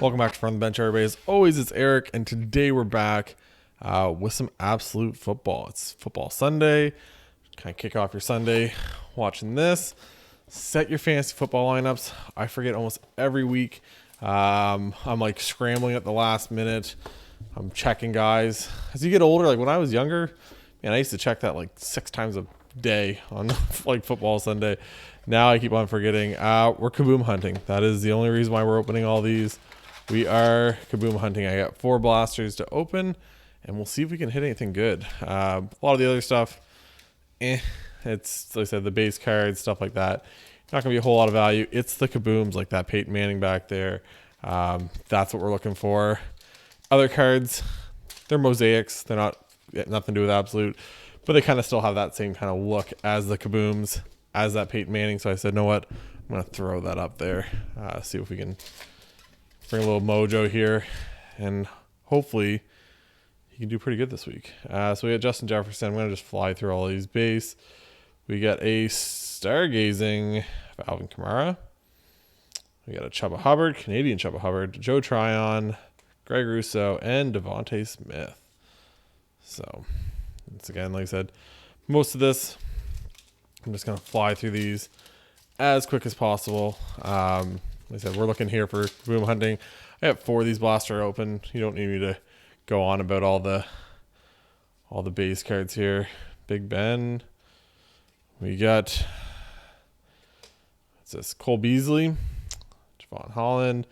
Welcome back to From the Bench, everybody. As always, it's Eric, and today we're back with some absolute football. It's Football Sunday. Kind of kick off your Sunday watching this. Set your fantasy football lineups. I forget almost every week. I'm like scrambling at the last minute. I'm checking guys. As you get older, like when I was younger, man, I used to check that like 6 times a day on like Football Sunday. Now I keep on forgetting. We're Kaboom hunting. That is the only reason why we're opening all these. We are Kaboom hunting. I got 4 blasters to open, and we'll see if we can hit anything good. A lot of the other stuff, it's like I said, the base cards, stuff like that. Not gonna be a whole lot of value. It's the Kabooms, like that Peyton Manning back there. That's what we're looking for. Other cards, they're mosaics. They're not nothing to do with absolute, but they kind of still have that same kind of look as the Kabooms, as that Peyton Manning. So I said, you know what? I'm gonna throw that up there. See if we can bring a little mojo here, and hopefully he can do pretty good this week. So we got Justin Jefferson. I'm going to just fly through all these base. We got a stargazing of Alvin Kamara. We got a Chuba Hubbard, Canadian Chuba Hubbard, Joe Tryon, Greg Rousseau, and Devontae Smith. So once again, like I said, most of this, I'm just going to fly through these as quick as possible. Like I said, we're looking here for boom hunting. I have 4 of these blaster open. You don't need me to go on about all the base cards here. Big Ben. We got, what's this? Cole Beasley, Javon Holland,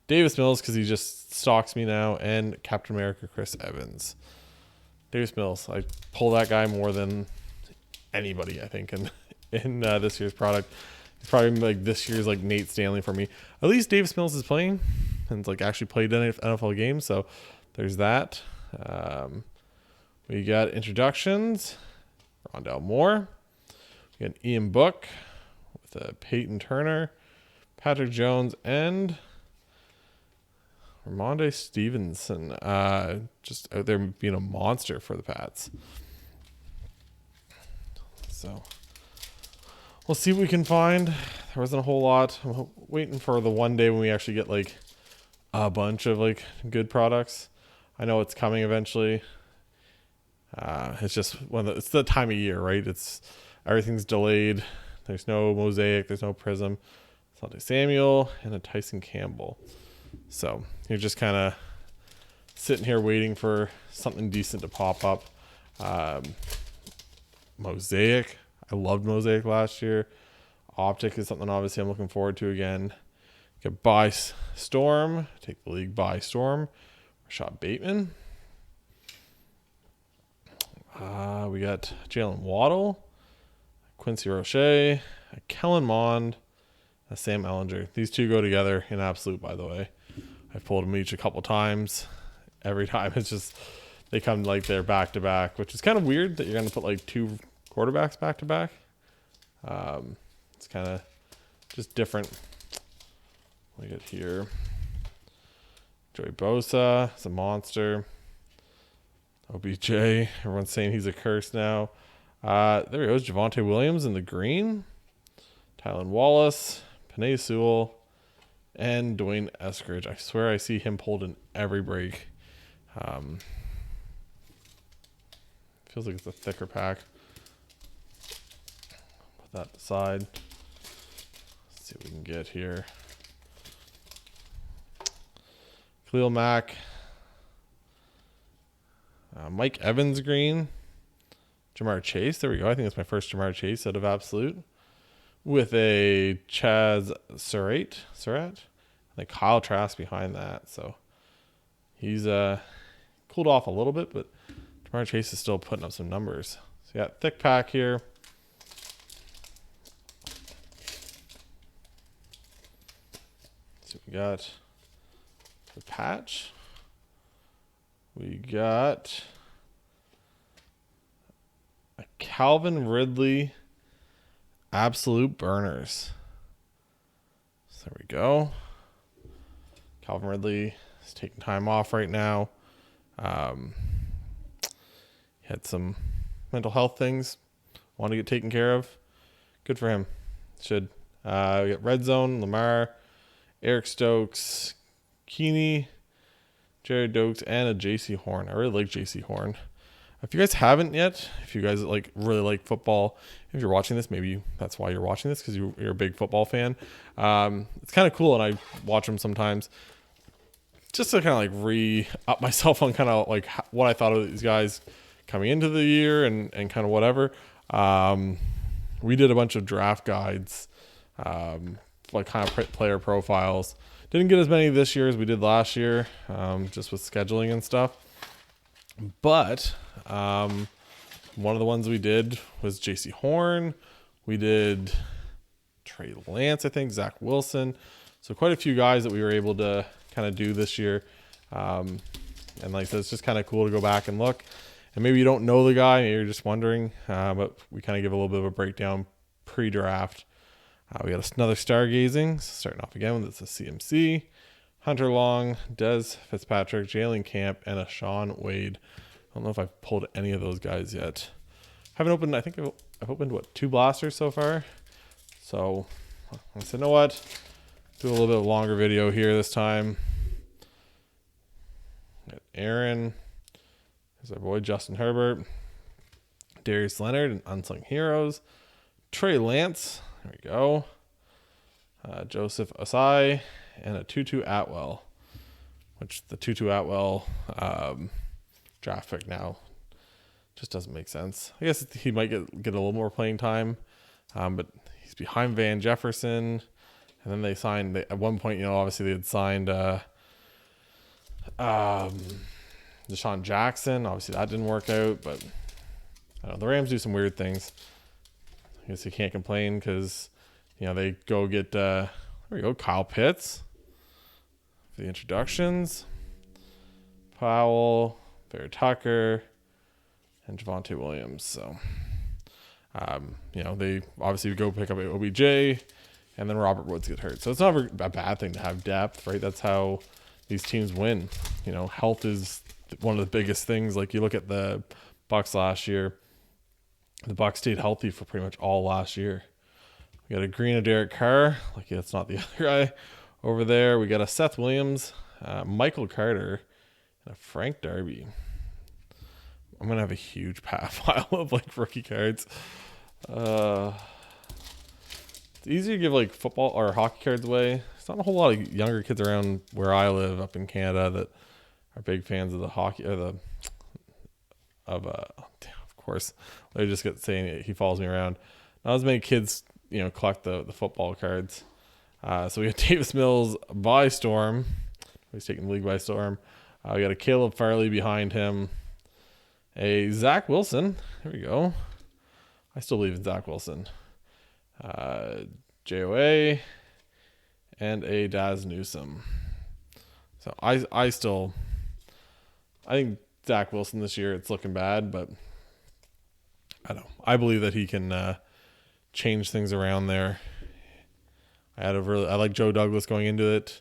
Davis Mills because he just stalks me now, and Captain America Chris Evans. Davis Mills, I pull that guy more than anybody, I think, in this year's product. It's probably like this year's like Nate Stanley for me. At least Davis Mills is playing and like actually played in an NFL game. So there's that. We got introductions. Rondell Moore. We got Ian Book with a Peyton Turner, Patrick Jones, and Ramondre Stevenson. Just out there being a monster for the Pats. So we'll see what we can find. There wasn't a whole lot. I'm waiting for the one day when we actually get like a bunch of like good products. I know it's coming eventually. It's just it's the time of year, right? Everything's delayed. There's no mosaic. There's no prism. Asante Samuel and a Tyson Campbell. So you're just kind of sitting here waiting for something decent to pop up. Mosaic. I loved Mosaic last year. Optic is something obviously I'm looking forward to again. Get by Storm. Take the league by Storm. Rashad Bateman. We got Jalen Waddle, Quincy Roche, a Kellen Mond, a Sam Ellinger. These two go together in absolute, by the way. I've pulled them each a couple times. Every time it's just they come like they're back to back, which is kind of weird that you're going to put like 2 quarterbacks back to back. It's kind of just different. We got here Joey Bosa, it's a monster. OBJ, everyone's saying he's a curse now. There he goes, Javonte Williams in the green. Tylan Wallace, Penei Sewell, and Dwayne Eskridge. I swear I see him pulled in every break. Feels like it's a thicker pack. Put that aside. Let's see what we can get here. Khalil Mack. Mike Evans green. Jamar Chase. There we go. I think that's my first Jamar Chase out of Absolute. With a Chaz Surratt. And then Kyle Trask behind that. So he's cooled off a little bit, but Jamar Chase is still putting up some numbers. So yeah, thick pack here. So we got the patch. We got a Calvin Ridley Absolute Burners. So there we go. Calvin Ridley is taking time off right now. He had some mental health things, wanted to get taken care of. Good for him. Should. We got Red Zone, Lamar, Eric Stokes, Keeney, Jared Dokes, and a JC Horn. I really like JC Horn. If you guys haven't yet, if you guys really like football, if you're watching this, maybe that's why you're watching this, because you're a big football fan. It's kind of cool, and I watch them sometimes just to kind of re-up myself on kind of what I thought of these guys coming into the year and kind of whatever. We did a bunch of draft guides, kind of player profiles. Didn't get as many this year as we did last year, just with scheduling and stuff. But one of the ones we did was JC Horn. We did Trey Lance, I think, Zach Wilson. So quite a few guys that we were able to kind of do this year. And like I said, it's just kind of cool to go back and look. And maybe you don't know the guy, maybe you're just wondering, but we kind of give a little bit of a breakdown pre-draft. We got another stargazing, starting off again with a CMC, Hunter Long, Dez Fitzpatrick, Jalen Camp, and a Sean Wade. I don't know if I've pulled any of those guys yet. Haven't opened, I think I've opened, 2 blasters so far. So I said, you know what? Do a little bit of a longer video here this time. Got Aaron. There's our boy Justin Herbert. Darius Leonard and Unsung Heroes. Trey Lance. There we go. Joseph Osai and a Tutu Atwell, which the Tutu Atwell draft pick now just doesn't make sense. I guess he might get a little more playing time, but he's behind Van Jefferson. And then they signed, at one point, obviously they had signed Deshaun Jackson. Obviously that didn't work out, but I don't know, the Rams do some weird things. I guess you can't complain because, they go get, there we go, Kyle Pitts for the introductions. Powell, Barry Tucker, and Javonte Williams. So, they obviously go pick up OBJ, and then Robert Woods get hurt. So it's not a bad thing to have depth, right? That's how these teams win. Health is one of the biggest things. Like you look at the Bucs last year, the Bucs stayed healthy for pretty much all last year. We got a green of Derek Carr. That's not the other guy over there. We got a Seth Williams, Michael Carter, and a Frank Darby. I'm going to have a huge pile of rookie cards. It's easy to give football or hockey cards away. There's not a whole lot of younger kids around where I live up in Canada that are big fans of the hockey or of course. I just get saying he follows me around. Not as many kids, collect the football cards. So we got Davis Mills by storm. He's taking the league by storm. We got a Caleb Farley behind him. A Zach Wilson. Here we go. I still believe in Zach Wilson. JOA. And a Daz Newsome. So I think Zach Wilson this year, it's looking bad, but I don't know. I believe that he can change things around there. I like Joe Douglas going into it.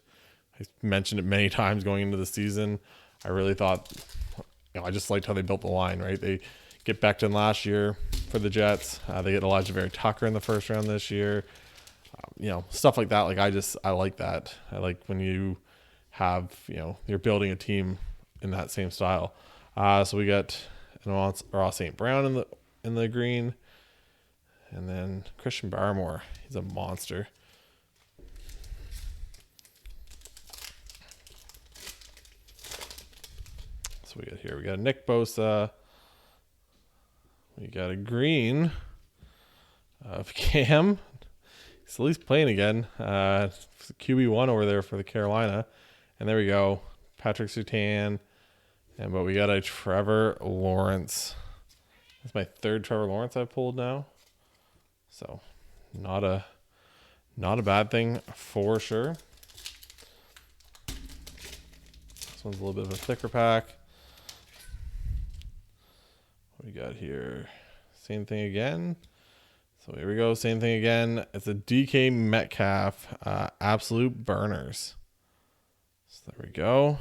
I mentioned it many times going into the season. I really thought, I just liked how they built the line, right? They get Becton last year for the Jets. They get Elijah Vera Tucker in the first round this year. Stuff like that. I like that. I like when you have, you're building a team in that same style. So we got Ross St. Brown in the green. And then Christian Barmore. He's a monster. So we got Nick Bosa. We got a green of Cam. He's at least playing again. QB1 over there for the Carolina. And there we go. Patrick Surtain. But we got a Trevor Lawrence. That's my 3rd Trevor Lawrence I've pulled now. So not a bad thing for sure. This one's a little bit of a thicker pack. What we got here? Same thing again. So here we go. Same thing again. It's a DK Metcalf Absolute Burners. So there we go.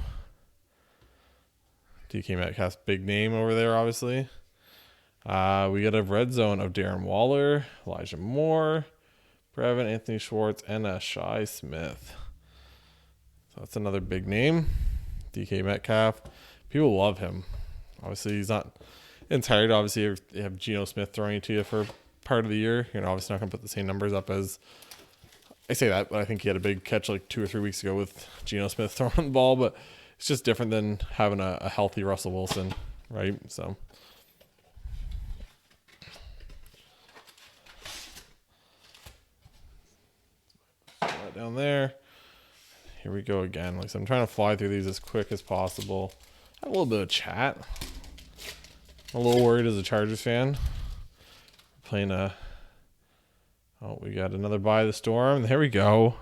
DK Metcalf's big name over there, obviously. We got a red zone of Darren Waller, Elijah Moore, Brevin, Anthony Schwartz, and a Shai Smith. So that's another big name. DK Metcalf. People love him. Obviously, he's not entirely. Obviously, you have Geno Smith throwing it to you for part of the year. You're obviously not going to put the same numbers up as, I say that, but I think he had a big catch like 2 or 3 weeks ago with Geno Smith throwing the ball, but it's just different than having a healthy Russell Wilson, right? So that down there. Here we go again. Like, so I'm trying to fly through these as quick as possible. I have a little bit of chat. I'm a little worried as a Chargers fan. We're playing we got another by the storm. There we go.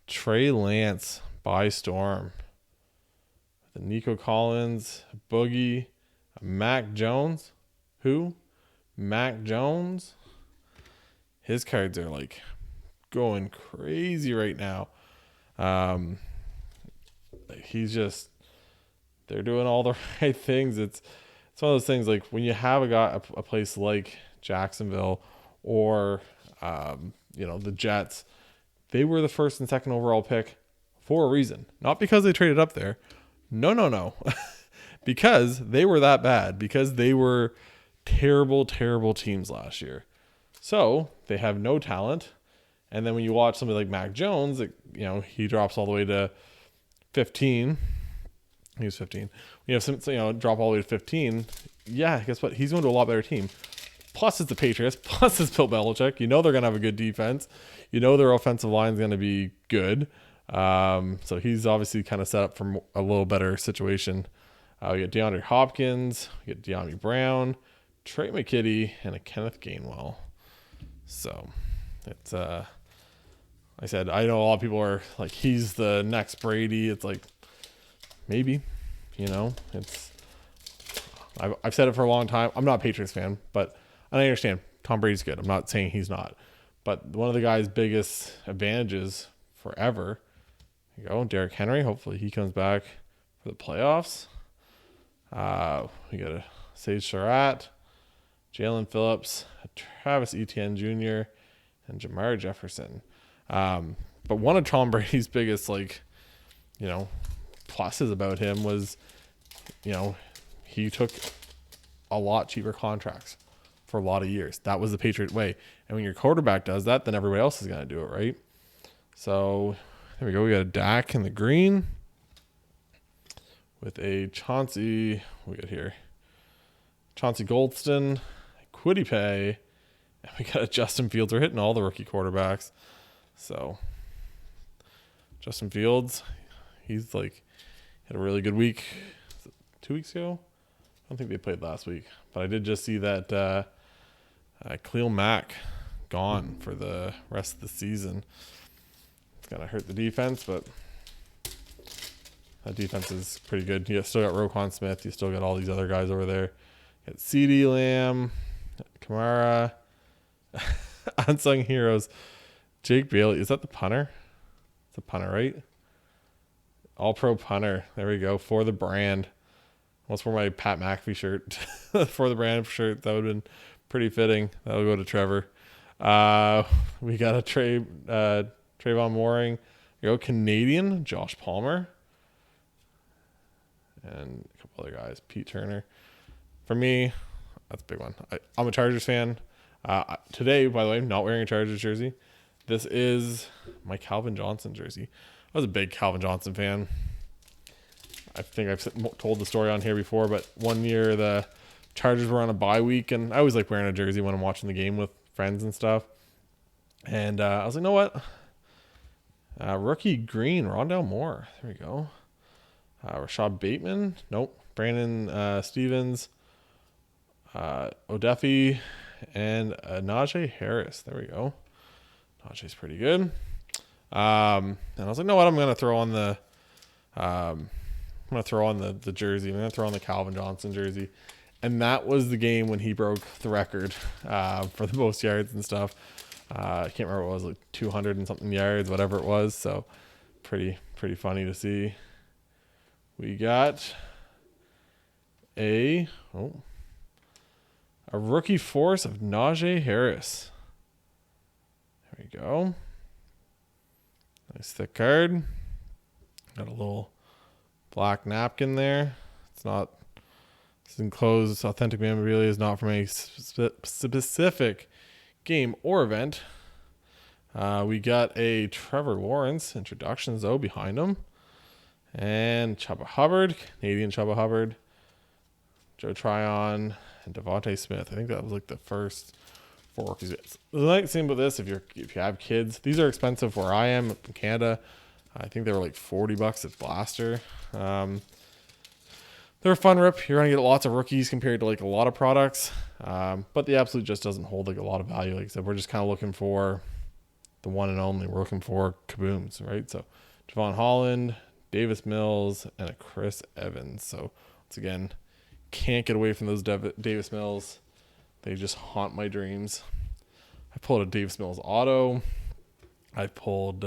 Trey Lance by storm. The Nico Collins, Boogie, Mac Jones. Who? Mac Jones. His cards are like going crazy right now. They're doing all the right things. It's one of those things, like when you have a place like Jacksonville or the Jets, they were the first and second overall pick for a reason, not because they traded up there. No. Because they were that bad, because they were terrible teams last year. So they have no talent. And then when you watch somebody like Mac Jones, he drops all the way to 15. He was 15. You have some, drop all the way to 15. Yeah, guess what? He's going to a lot better team. Plus, it's the Patriots. Plus, it's Bill Belichick. They're going to have a good defense. Their offensive line is going to be good. So he's obviously kind of set up for a little better situation. We got DeAndre Hopkins. We got De'Ami Brown, Trey McKitty, and a Kenneth Gainwell. So it's I said, I know a lot of people are like, he's the next Brady. It's like, maybe, I've said it for a long time. I'm not a Patriots fan, but I understand Tom Brady's good. I'm not saying he's not, but one of the guy's biggest advantages forever, here you go, Derrick Henry. Hopefully he comes back for the playoffs. We got a Sage Surratt, Jalen Phillips, Travis Etienne Jr., and Jamar Jefferson. But one of Tom Brady's biggest, pluses about him was, he took a lot cheaper contracts for a lot of years. That was the Patriot way. And when your quarterback does that, then everybody else is going to do it, right? So there we go. We got a Dak in the green with a Chauncey. We got here Chauncey Goldston, Kwity Paye, and we got a Justin Fields. We're hitting all the rookie quarterbacks. So Justin Fields, he's had a really good week. 2 weeks ago? I don't think they played last week, but I did just see that Khalil Mack gone for the rest of the season. It's gonna hurt the defense, but that defense is pretty good. You still got Roquan Smith. You still got all these other guys over there. You got CeeDee Lamb, Kamara, unsung heroes. Jake Bailey, is that the punter? It's a punter, right? All-pro punter. There we go. For the brand. Almost wore my Pat McAfee shirt. For the brand shirt. That would have been pretty fitting. That'll go to Trevor. We got a Trayvon Mooring. There we go. Canadian. Josh Palmer. And a couple other guys. Pete Turner. For me, that's a big one. I'm a Chargers fan. Today, by the way, I'm not wearing a Chargers jersey. This is my Calvin Johnson jersey. I was a big Calvin Johnson fan. I think I've told the story on here before, but one year the Chargers were on a bye week, and I always like wearing a jersey when I'm watching the game with friends and stuff. And I was like, you know what? Rookie green, Rondale Moore. There we go. Rashad Bateman. Nope. Brandon Stevens. Odefi. And Najee Harris. There we go. Najee's pretty good. And I was like, no, what? I'm gonna throw on the jersey. I'm gonna throw on the Calvin Johnson jersey. And that was the game when he broke the record for the most yards and stuff. I can't remember what it was, like 200 and something yards, whatever it was. So pretty funny to see. We got a rookie force of Najee Harris. There we go. Nice thick card. Got a little black napkin there. It's enclosed. Authentic memorabilia is not from a specific game or event. We got a Trevor Lawrence introductions though behind him, and Chubba Hubbard, Canadian Chubba Hubbard, Joe Tryon, and Devontae Smith. I think that was like the first 4 rookies. The nice thing about this, if you have kids, these are expensive where I am in Canada. I think they were like $40 at Blaster. They're a fun rip. You're gonna get lots of rookies compared to like a lot of products, but the Absolute just doesn't hold like a lot of value. Like I said, we're just kind of looking for the one and only. We're looking for Kabooms, right? So Javon Holland, Davis Mills, and a Chris Evans. So once again, can't get away from those Davis Mills. They just haunt my dreams. I pulled a Davis Mills auto. I pulled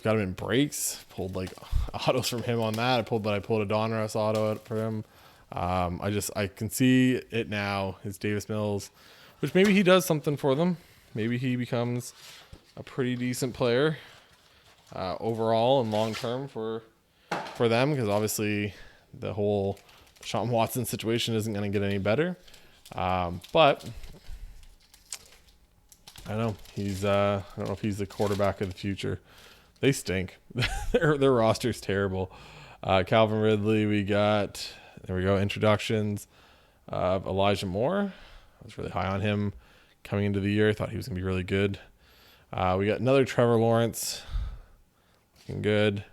got him in breaks. Pulled like autos from him on that. I pulled a Donruss auto out for him. I can see it now. His Davis Mills, which maybe he does something for them. Maybe he becomes a pretty decent player overall and long term for them, because obviously the whole Sean Watson situation isn't going to get any better. But I don't know. I don't know if he's the quarterback of the future. They stink. Their roster's terrible. Calvin Ridley, there we go, introductions of Elijah Moore. I was really high on him coming into the year. I thought he was going to be really good. We got another Trevor Lawrence, looking good.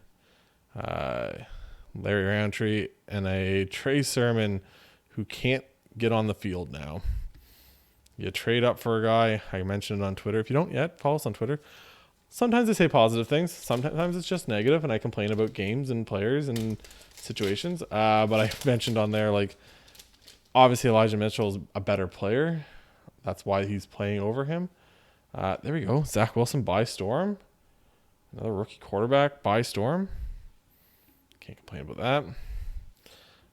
Larry Roundtree, and a Trey Sermon who can't get on the field now. You trade up for a guy. I mentioned it on Twitter. If you don't yet, follow us on Twitter. Sometimes I say positive things. Sometimes it's just negative, and I complain about games and players and situations. But I mentioned on there, like, obviously Elijah Mitchell is a better player. That's why he's playing over him. There we go. Zach Wilson by storm. Another rookie quarterback by storm. Can't complain about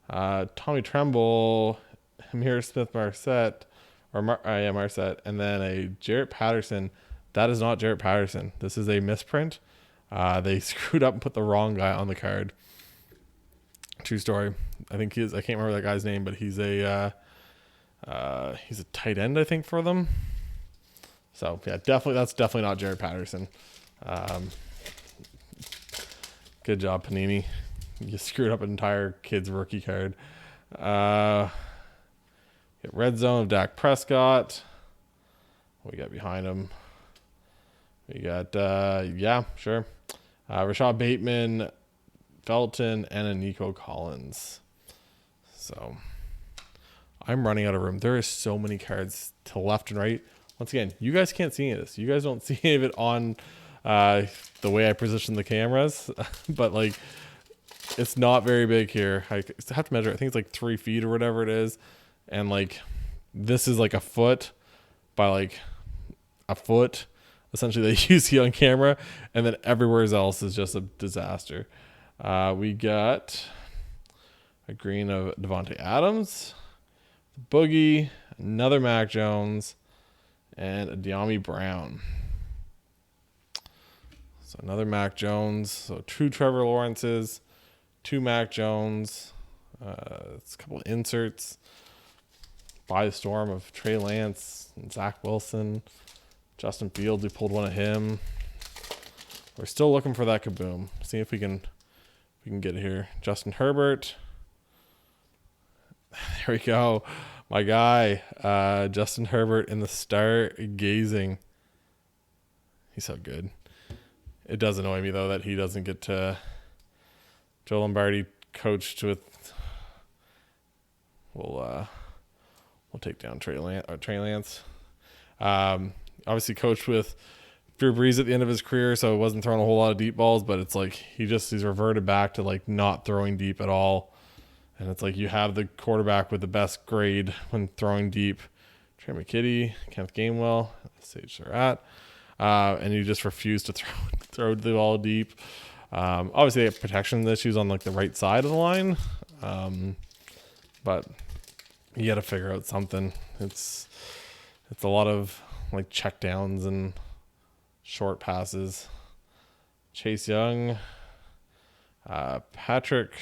that. Tommy Tremble, Amir Smith-Marset, Marset, and then a Jarrett Patterson. That is not Jarrett Patterson. This is a misprint. They screwed up and put the wrong guy on the card. True story. I think I can't remember that guy's name, but he's a tight end, I think, for them. So yeah, that's definitely not Jarrett Patterson. Good job, Panini. You screwed up an entire kid's rookie card. Red zone of Dak Prescott. What we got behind him? We got, Rashad Bateman, Felton, and a Nico Collins. So I'm running out of room. There is so many cards to left and right. Once again, you guys can't see any of this. You guys don't see any of it on the way I position the cameras. But, like, it's not very big here. I have to measure. I think it's like 3 feet or whatever it is. And, like, this is like a foot by, like, a foot. Essentially, that you see on camera. And then everywhere else is just a disaster. We got a green of Devontae Adams, Boogie, another Mac Jones, and a De'Ami Brown. So another Mac Jones. So 2 Trevor Lawrences, 2 Mac Jones. It's a couple of inserts. By the storm of Trey Lance and Zach Wilson. Justin Fields, we pulled one of him. We're still looking for that Kaboom. See if we can get it here. Justin Herbert. There we go. My guy, Justin Herbert in the stargazing. He's so good. It does annoy me, though, that he doesn't get to... Joe Lombardi coached with... We'll take down Trey Lance. Obviously coached with Drew Brees at the end of his career, so it wasn't throwing a whole lot of deep balls, but it's like he's reverted back to, like, not throwing deep at all. And it's like you have the quarterback with the best grade when throwing deep. Trey McKitty, Kenneth Gainwell, Sage Surratt. And you just refuse to throw the ball deep. Obviously, they have protection issues on, like, the right side of the line. But you got to figure out something. It's a lot of, like, check downs and short passes. Chase Young, Patrick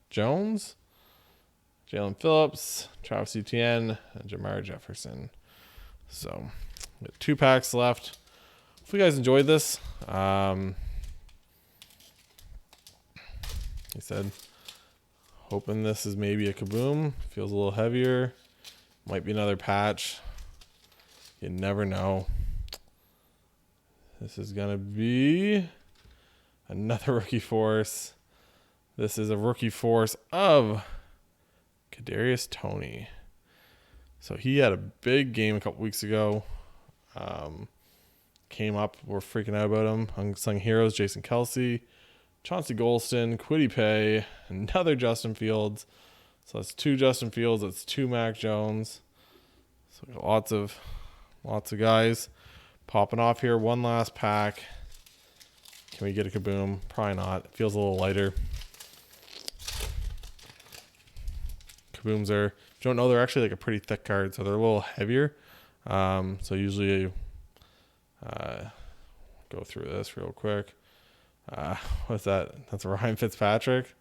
Jones, Jalen Phillips, Travis Etienne, and Jamar Jefferson. So, we got 2 packs left. Hope you guys enjoyed this. He said, hoping this is maybe a Kaboom. Feels a little heavier. Might be another patch. You never know. This is going to be another rookie force. This is a rookie force of Kadarius Toney. So he had a big game a couple weeks ago. Came up. We're freaking out about him. Unsung Heroes, Jason Kelsey, Chauncey Golston, Kwity Paye, another Justin Fields. So that's 2 Justin Fields. That's 2 Mac Jones. So we got lots of guys popping off here. One last pack. Can we get a Kaboom? Probably not. It feels a little lighter. Kabooms are, if you don't know, they're actually like a pretty thick card, so they're a little heavier. So usually go through this real quick. What's that? That's Ryan Fitzpatrick.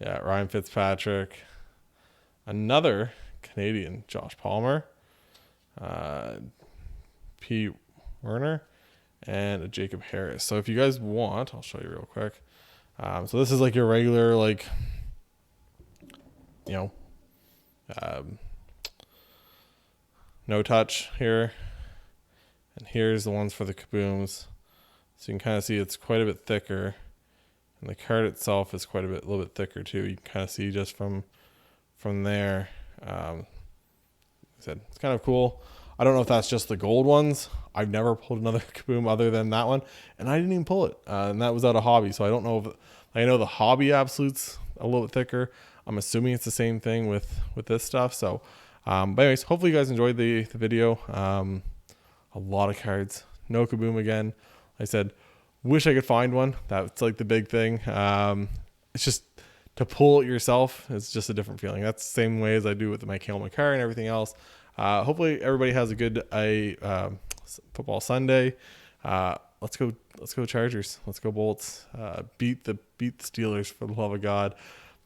Yeah, Ryan Fitzpatrick. Another Canadian, Josh Palmer. Pete Werner. And a Jacob Harris. So if you guys want, I'll show you real quick. So this is like your regular, like, you know, no touch here. And here's the ones for the Kabooms. So you can kind of see it's quite a bit thicker. And the card itself is quite a little bit thicker too. You can kind of see just from there. Like I said, it's kind of cool. I don't know if that's just the gold ones. I've never pulled another Kaboom other than that one. And I didn't even pull it. And that was out of hobby. So I don't know if, I know the hobby absolutes a little bit thicker. I'm assuming it's the same thing with this stuff. So, but anyways, hopefully you guys enjoyed the video. A lot of cards. No Kaboom again. Like I said, wish I could find one. That's like the big thing. It's just to pull it yourself. It's just a different feeling. That's the same way as I do with my Kale McCarr and everything else. Hopefully everybody has a good football Sunday. Let's go Chargers. Let's go Bolts. Beat the Steelers, for the love of God.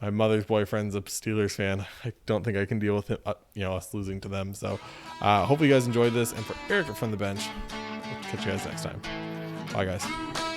My mother's boyfriend's a Steelers fan. I don't think I can deal with it, us losing to them. So hopefully you guys enjoyed this. And for Eric from the bench, we'll catch you guys next time. Bye, guys.